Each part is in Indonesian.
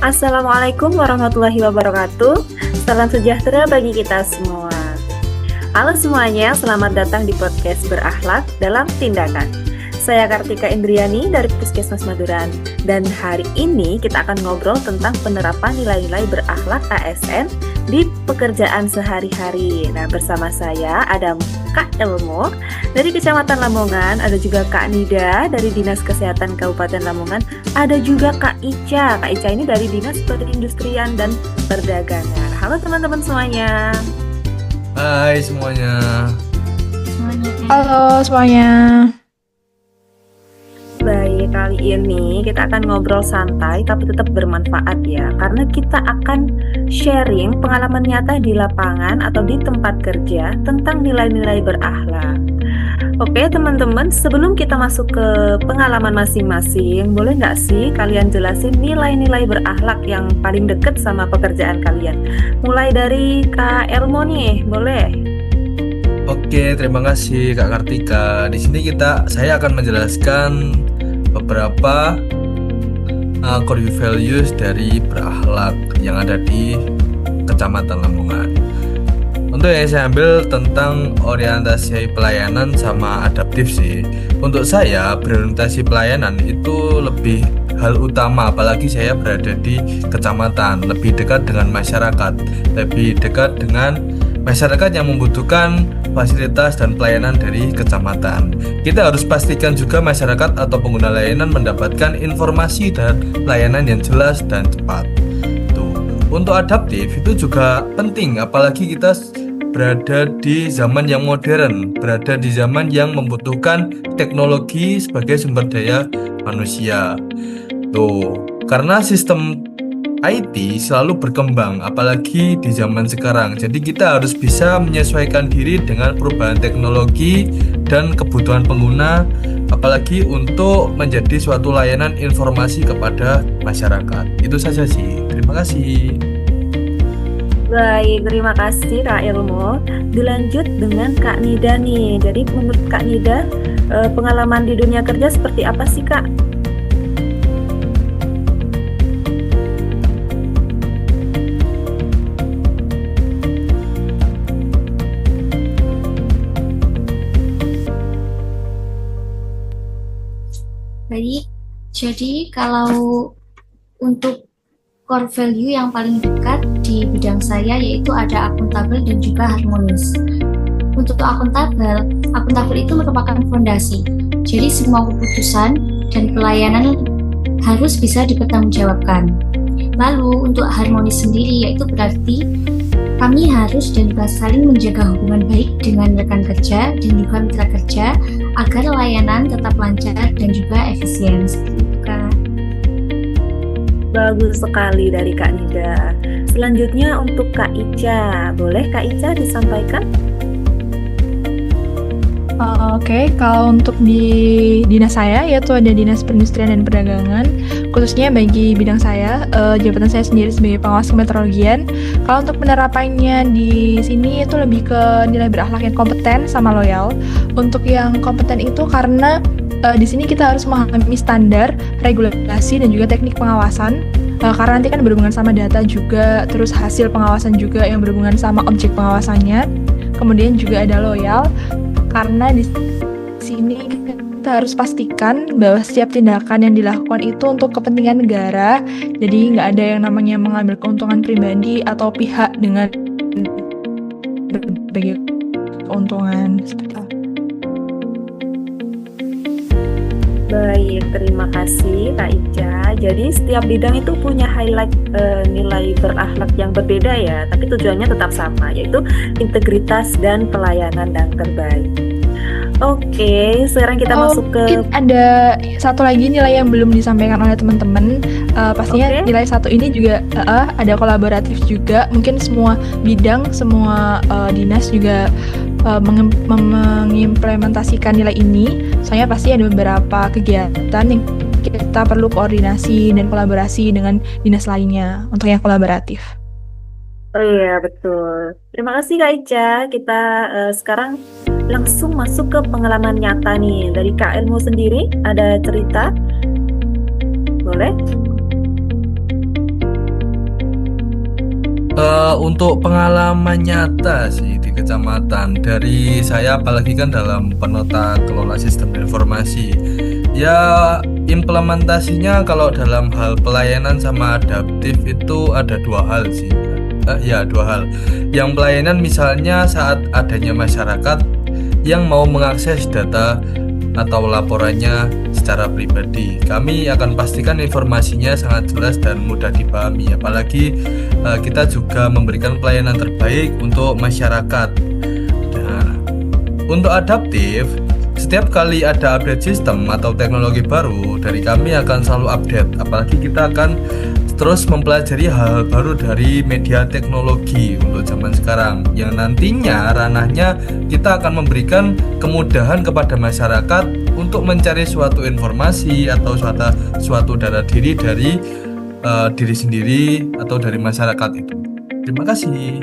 Assalamualaikum warahmatullahi wabarakatuh. Salam sejahtera bagi kita semua. Halo semuanya, selamat datang di podcast Berakhlak dalam Tindakan. Saya Kartika Indriani dari Puskesmas Maduran. Dan hari ini kita akan ngobrol tentang penerapan nilai-nilai berakhlak ASN di pekerjaan sehari-hari. Nah, bersama saya ada Kak Elmo dari Kecamatan Lamongan, ada juga Kak Nida dari Dinas Kesehatan Kabupaten Lamongan, ada juga Kak Ica. Kak Ica ini dari Dinas Perindustrian dan Perdagangan. Halo teman-teman semuanya. Hai semuanya. Halo semuanya. Baik, kali ini kita akan ngobrol santai tapi tetap bermanfaat ya. Karena kita akan sharing pengalaman nyata di lapangan atau di tempat kerja tentang nilai-nilai berakhlak. Oke teman-teman, sebelum kita masuk ke pengalaman masing-masing, boleh nggak sih kalian jelasin nilai-nilai berakhlak yang paling deket sama pekerjaan kalian? Mulai dari Kak Elmo nih, boleh? Oke, terima kasih Kak Kartika. Di sini saya akan menjelaskan beberapa core values dari berakhlak yang ada di Kecamatan Lamongan. Untuk yang saya ambil tentang orientasi pelayanan sama adaptif sih. Untuk saya, berorientasi pelayanan itu lebih hal utama, apalagi saya berada di kecamatan, lebih dekat dengan masyarakat, lebih dekat dengan masyarakat yang membutuhkan fasilitas dan pelayanan dari kecamatan. Kita harus pastikan juga masyarakat atau pengguna layanan mendapatkan informasi dan pelayanan yang jelas dan cepat. Untuk adaptif itu juga penting, apalagi kita berada di zaman yang modern, berada di zaman yang membutuhkan teknologi sebagai sumber daya manusia. Karena sistem IT selalu berkembang, apalagi di zaman sekarang. Jadi kita harus bisa menyesuaikan diri dengan perubahan teknologi dan kebutuhan pengguna, apalagi untuk menjadi suatu layanan informasi kepada masyarakat. Itu saja sih. Terima kasih. Baik, terima kasih Kak Elmo. Dilanjut dengan Kak Nida nih. Jadi menurut Kak Nida, pengalaman di dunia kerja seperti apa sih Kak? Baik, jadi kalau untuk core value yang paling dekat di bidang saya yaitu ada akuntabel dan juga harmonis. Untuk akuntabel itu merupakan fondasi. Jadi semua keputusan dan pelayanan harus bisa dipertanggungjawabkan. Lalu untuk harmonis sendiri yaitu berarti kami harus dan juga saling menjaga hubungan baik dengan rekan kerja dan juga mitra kerja agar layanan tetap lancar dan juga efisien. Seperti itu, Kak. Bagus sekali dari Kak Nida. Selanjutnya untuk Kak Ica. Boleh Kak Ica disampaikan? Oke, kalau untuk di dinas saya yaitu ada Dinas Perindustrian dan Perdagangan, khususnya bagi bidang saya, jabatan saya sendiri sebagai pengawas kemeteorologian. Kalau untuk penerapannya di sini itu lebih ke nilai berakhlak yang kompeten sama loyal. Untuk yang kompeten itu karena di sini kita harus memahami standar, regulasi dan juga teknik pengawasan. Karena nanti kan berhubungan sama data juga, terus hasil pengawasan juga yang berhubungan sama objek pengawasannya. Kemudian juga ada loyal, karena di sini kita harus pastikan bahwa setiap tindakan yang dilakukan itu untuk kepentingan negara. Jadi nggak ada yang namanya mengambil keuntungan pribadi atau pihak dengan berbagai keuntungan seperti itu. Baik, terima kasih Kak Ica. Jadi setiap bidang itu punya highlight nilai berakhlak yang berbeda ya, tapi tujuannya tetap sama, yaitu integritas dan pelayanan yang terbaik. Oke, sekarang kita masuk ke... Mungkin ada satu lagi nilai yang belum disampaikan oleh teman-teman. Pastinya nilai satu ini juga ada kolaboratif juga. Mungkin semua bidang, semua dinas juga mengimplementasikan nilai ini. Soalnya pasti ada beberapa kegiatan yang kita perlu koordinasi dan kolaborasi dengan dinas lainnya untuk yang kolaboratif. Oh iya, betul. Terima kasih Kak Ica. Kita sekarang langsung masuk ke pengalaman nyata nih. Dari Kak Elmo sendiri, ada cerita? Boleh? Untuk pengalaman nyata sih di kecamatan dari saya, apalagi kan dalam penata kelola sistem informasi, ya implementasinya kalau dalam hal pelayanan sama adaptif itu ada dua hal sih. Ya, dua hal. Yang pelayanan misalnya saat adanya masyarakat yang mau mengakses data atau laporannya secara pribadi, kami akan pastikan informasinya sangat jelas dan mudah dipahami. Apalagi kita juga memberikan pelayanan terbaik untuk masyarakat. Nah, untuk adaptif, setiap kali ada update sistem atau teknologi baru, dari kami akan selalu update. Apalagi kita akan terus mempelajari hal-hal baru dari media teknologi untuk zaman sekarang, yang nantinya ranahnya kita akan memberikan kemudahan kepada masyarakat untuk mencari suatu informasi atau suatu data diri dari diri sendiri atau dari masyarakat itu. Terima kasih.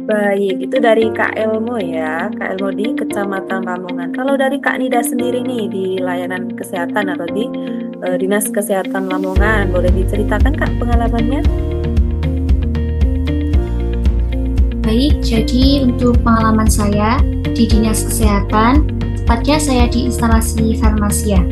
Baik, itu dari Kak Elmo ya, Kak Elmo di Kecamatan Lamongan. Kalau dari Kak Nida sendiri nih di layanan kesehatan atau di Dinas Kesehatan Lamongan, boleh diceritakan Kak pengalamannya? Baik, jadi untuk pengalaman saya di Dinas Kesehatan, tepatnya saya di instalasi farmasia.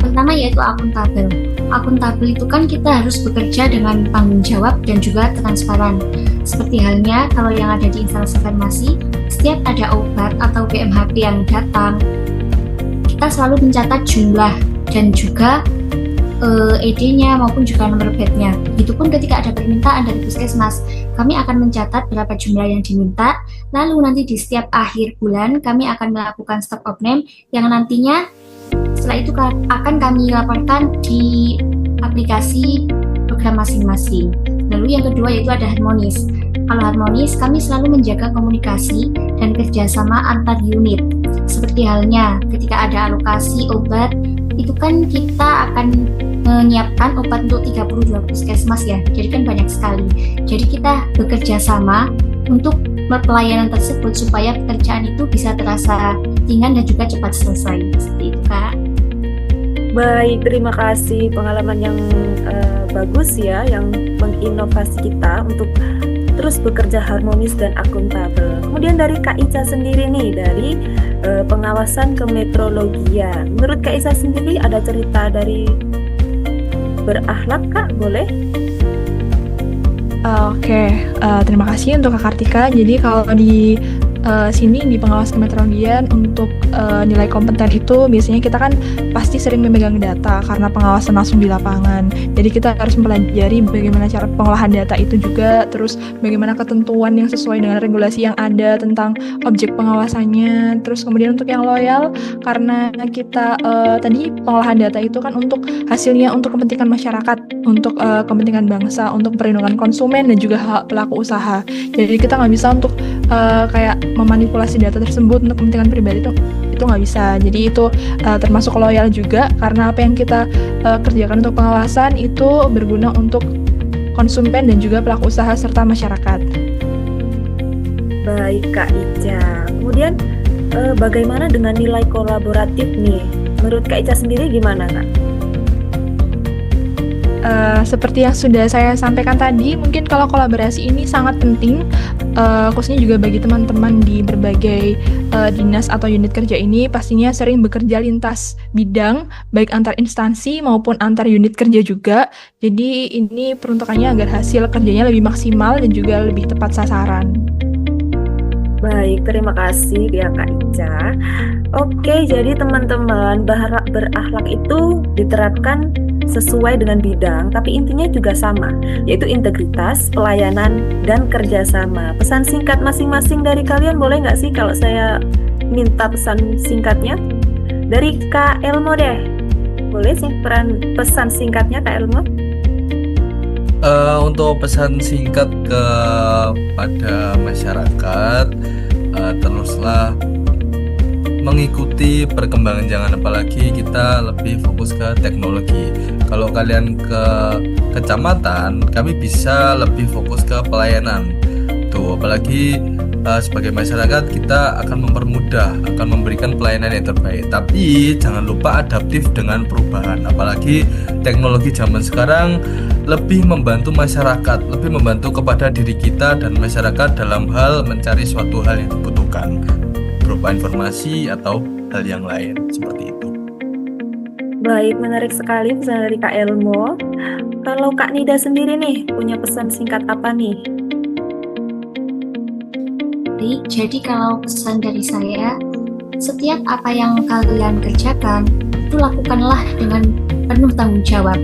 Pertama yaitu akuntabel. Akuntabel itu kan kita harus bekerja dengan tanggung jawab dan juga transparan. Seperti halnya kalau yang ada di instalasi farmasi, setiap ada obat atau BMHP yang datang, kita selalu mencatat jumlah dan juga ED-nya maupun juga nomor bednya. Begitupun ketika ada permintaan dari puskesmas, kami akan mencatat berapa jumlah yang diminta, lalu nanti di setiap akhir bulan kami akan melakukan stock of name yang nantinya setelah itu akan kami laporkan di aplikasi program masing-masing. Lalu yang kedua yaitu ada harmonis. Kalau harmonis, kami selalu menjaga komunikasi dan kerjasama antar unit. Seperti halnya ketika ada alokasi obat, itu kan kita akan menyiapkan obat untuk 32 puskesmas ya, jadi kan banyak sekali. Jadi kita bekerja sama untuk pelayanan tersebut supaya pekerjaan itu bisa terasa ringan dan juga cepat selesai. Seperti itu Kak. Baik, terima kasih pengalaman yang bagus ya, yang menginovasi kita untuk terus bekerja harmonis dan akuntabel. Kemudian dari Kak Ica sendiri nih, dari pengawasan kemetrologian. Menurut Kak Ica sendiri ada cerita dari berakhlak Kak, boleh? Oke, terima kasih untuk Kak Kartika. Jadi kalau di sini di pengawas kemetrologian untuk nilai kompeten itu biasanya kita kan pasti sering memegang data karena pengawasan langsung di lapangan. Jadi kita harus mempelajari bagaimana cara pengolahan data itu juga, terus bagaimana ketentuan yang sesuai dengan regulasi yang ada tentang objek pengawasannya. Terus kemudian untuk yang loyal, karena kita tadi pengolahan data itu kan untuk hasilnya untuk kepentingan masyarakat, untuk kepentingan bangsa, untuk perlindungan konsumen dan juga hak pelaku usaha. Jadi kita nggak bisa untuk kayak memanipulasi data tersebut untuk kepentingan pribadi itu nggak bisa. Jadi itu termasuk loyal juga, karena apa yang kita kerjakan untuk pengawasan itu berguna untuk konsumen dan juga pelaku usaha serta masyarakat. Baik Kak Ica. Kemudian bagaimana dengan nilai kolaboratif nih? Menurut Kak Ica sendiri gimana Kak? Seperti yang sudah saya sampaikan tadi, mungkin kalau kolaborasi ini sangat penting, khususnya juga bagi teman-teman di berbagai dinas atau unit kerja ini pastinya sering bekerja lintas bidang, baik antar instansi maupun antar unit kerja juga. Jadi ini peruntukannya agar hasil kerjanya lebih maksimal dan juga lebih tepat sasaran. Baik, terima kasih ya Kak Ica. Oke, jadi teman-teman, berakhlak itu diterapkan sesuai dengan bidang, tapi intinya juga sama, yaitu integritas, pelayanan, dan kerjasama. Pesan singkat masing-masing dari kalian boleh nggak sih kalau saya minta pesan singkatnya? Dari Kak Elmo deh, boleh sih pesan singkatnya Kak Elmo? Untuk pesan singkat kepada masyarakat, teruslah mengikuti perkembangan zaman, apalagi kita lebih fokus ke teknologi. Kalau kalian ke kecamatan, kami bisa lebih fokus ke pelayanan. Tuh, apalagi sebagai masyarakat kita akan mempermudah, akan memberikan pelayanan yang terbaik. Tapi jangan lupa adaptif dengan perubahan. Apalagi teknologi zaman sekarang lebih membantu masyarakat, lebih membantu kepada diri kita dan masyarakat dalam hal mencari suatu hal yang dibutuhkan berupa informasi atau hal yang lain seperti itu. Baik, menarik sekali pesan dari Kak Elmo. Kalau Kak Nida sendiri nih, punya pesan singkat apa nih? Baik, jadi kalau pesan dari saya, setiap apa yang kalian kerjakan, itu lakukanlah dengan penuh tanggung jawab.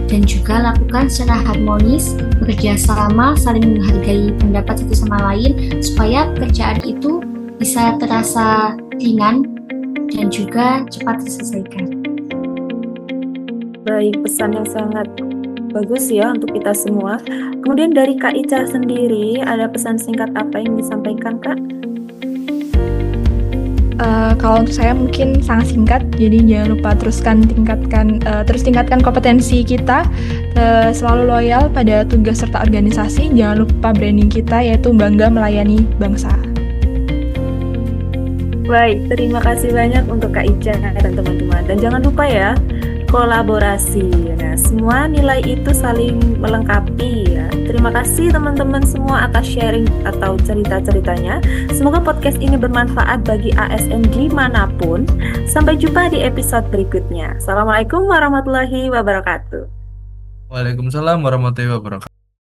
Dan juga lakukan secara harmonis, bekerja sama, saling menghargai pendapat satu sama lain, supaya pekerjaan itu bisa terasa ringan dan juga cepat diselesaikan. Baik, pesan yang sangat bagus ya untuk kita semua. Kemudian dari Kak Ica sendiri, ada pesan singkat apa yang disampaikan, Kak? Kalau untuk saya mungkin sangat singkat, jadi jangan lupa terus tingkatkan kompetensi kita, selalu loyal pada tugas serta organisasi, jangan lupa branding kita yaitu bangga melayani bangsa. Baik, terima kasih banyak untuk Kak Ica dan teman-teman. Dan jangan lupa ya, kolaborasi. Nah, semua nilai itu saling melengkapi ya. Terima kasih teman-teman semua atas sharing atau cerita-ceritanya. Semoga podcast ini bermanfaat bagi ASN dimanapun. Sampai jumpa di episode berikutnya. Assalamualaikum warahmatullahi wabarakatuh. Waalaikumsalam warahmatullahi wabarakatuh.